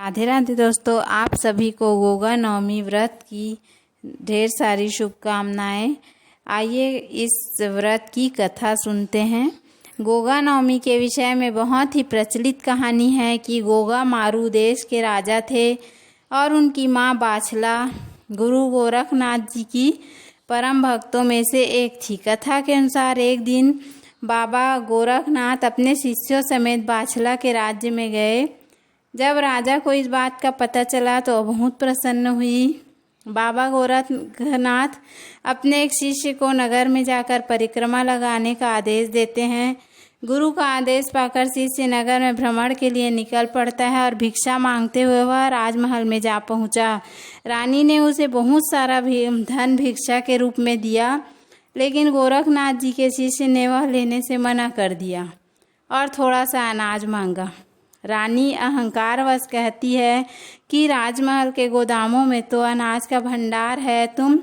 राधे राधे दोस्तों, आप सभी को गोगा नवमी व्रत की ढेर सारी शुभकामनाएं। आइए इस व्रत की कथा सुनते हैं। गोगा नवमी के विषय में बहुत ही प्रचलित कहानी है कि गोगा मारू देश के राजा थे और उनकी माँ बाछला गुरु गोरखनाथ जी की परम भक्तों में से एक थी। कथा के अनुसार एक दिन बाबा गोरखनाथ अपने शिष्यों समेत बाछला के राज्य में गए। जब राजा को इस बात का पता चला तो बहुत प्रसन्न हुई। बाबा गोरखनाथ अपने एक शिष्य को नगर में जाकर परिक्रमा लगाने का आदेश देते हैं। गुरु का आदेश पाकर शिष्य नगर में भ्रमण के लिए निकल पड़ता है और भिक्षा मांगते हुए वह राजमहल में जा पहुंचा। रानी ने उसे बहुत सारा धन भिक्षा के रूप में दिया, लेकिन गोरखनाथ जी के शिष्य ने वह लेने से मना कर दिया और थोड़ा सा अनाज मांगा। रानी अहंकारवश कहती है कि राजमहल के गोदामों में तो अनाज का भंडार है, तुम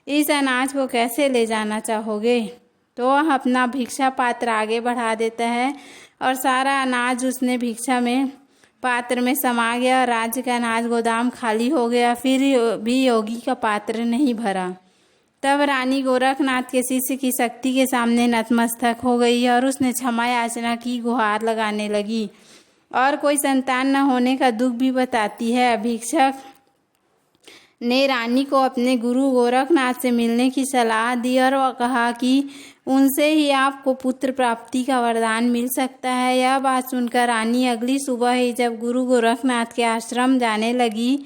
इस अनाज को कैसे ले जाना चाहोगे? तो वह अपना भिक्षा पात्र आगे बढ़ा देता है और सारा अनाज उसने भिक्षा में पात्र में समा गया और राज्य का अनाज गोदाम खाली हो गया। फिर भी योगी का पात्र नहीं भरा। तब रानी गोरखनाथ के शिष्य की शक्ति के सामने नतमस्तक हो गई और उसने क्षमा याचना की, गुहार लगाने लगी और कोई संतान न होने का दुख भी बताती है। भिक्षक ने रानी को अपने गुरु गोरखनाथ से मिलने की सलाह दी और वह कहा कि उनसे ही आपको पुत्र प्राप्ति का वरदान मिल सकता है। यह बात सुनकर रानी अगली सुबह ही जब गुरु गोरखनाथ के आश्रम जाने लगी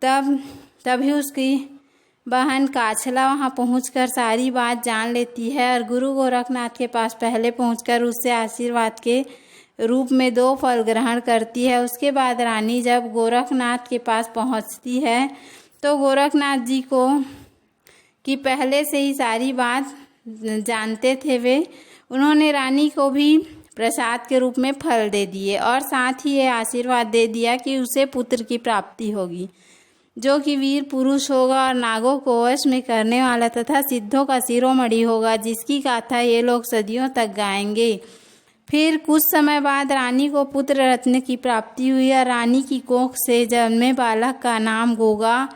तभी उसकी बहन काछला वहां पहुंचकर सारी बात जान लेती है और गुरु गोरखनाथ के पास पहले पहुंचकर उससे आशीर्वाद के रूप में 2 फल ग्रहण करती है। उसके बाद रानी जब गोरखनाथ के पास पहुंचती है तो गोरखनाथ जी को कि पहले से ही सारी बात जानते थे उन्होंने रानी को भी प्रसाद के रूप में फल दे दिए और साथ ही ये आशीर्वाद दे दिया कि उसे पुत्र की प्राप्ति होगी, जो कि वीर पुरुष होगा और नागों को वश में करने वाला तथा सिद्धों का शिरोमणि होगा, जिसकी गाथा ये लोग सदियों तक गाएंगे। फिर कुछ समय बाद रानी को पुत्र रत्न की प्राप्ति हुई और रानी की कोख से जन्मे बालक का नाम गोगा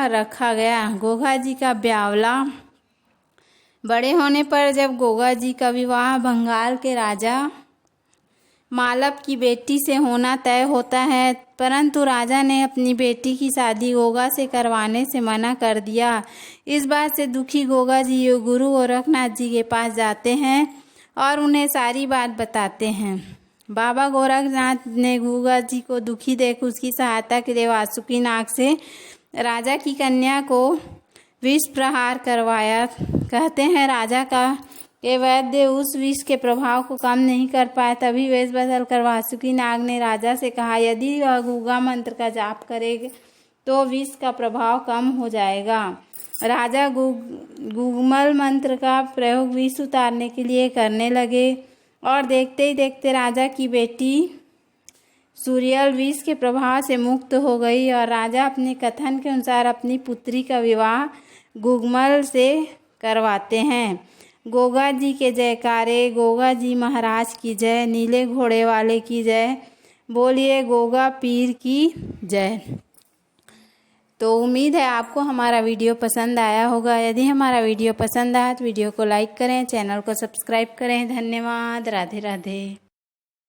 रखा गया। गोगा जी का ब्यावला बड़े होने पर जब गोगा जी का विवाह बंगाल के राजा मालव की बेटी से होना तय होता है, परंतु राजा ने अपनी बेटी की शादी गोगा से करवाने से मना कर दिया। इस बात से दुखी गोगा जी गुरु गोरखनाथ जी के पास जाते हैं और उन्हें सारी बात बताते हैं। बाबा गोरखनाथ ने गोगा जी को दुखी देख उसकी सहायता के लिए वासुकी नाग से राजा की कन्या को विष प्रहार करवाया। कहते हैं राजा के वैद्य उस विष के प्रभाव को कम नहीं कर पाए। तभी वेश बदल कर वासुकी नाग ने राजा से कहा, यदि वह गोगा मंत्र का जाप करेगा तो विष का प्रभाव कम हो जाएगा। राजा गुगमल मंत्र का प्रयोग विष उतारने के लिए करने लगे और देखते ही देखते राजा की बेटी सूर्यल विष के प्रभाव से मुक्त हो गई और राजा अपने कथन के अनुसार अपनी पुत्री का विवाह गुगमल से करवाते हैं। गोगा जी के जयकारे, गोगा जी महाराज की जय, नीले घोड़े वाले की जय, बोलिए गोगा पीर की जय। तो उम्मीद है आपको हमारा वीडियो पसंद आया होगा। यदि हमारा वीडियो पसंद आया तो वीडियो को लाइक करें, चैनल को सब्सक्राइब करें। धन्यवाद। राधे राधे।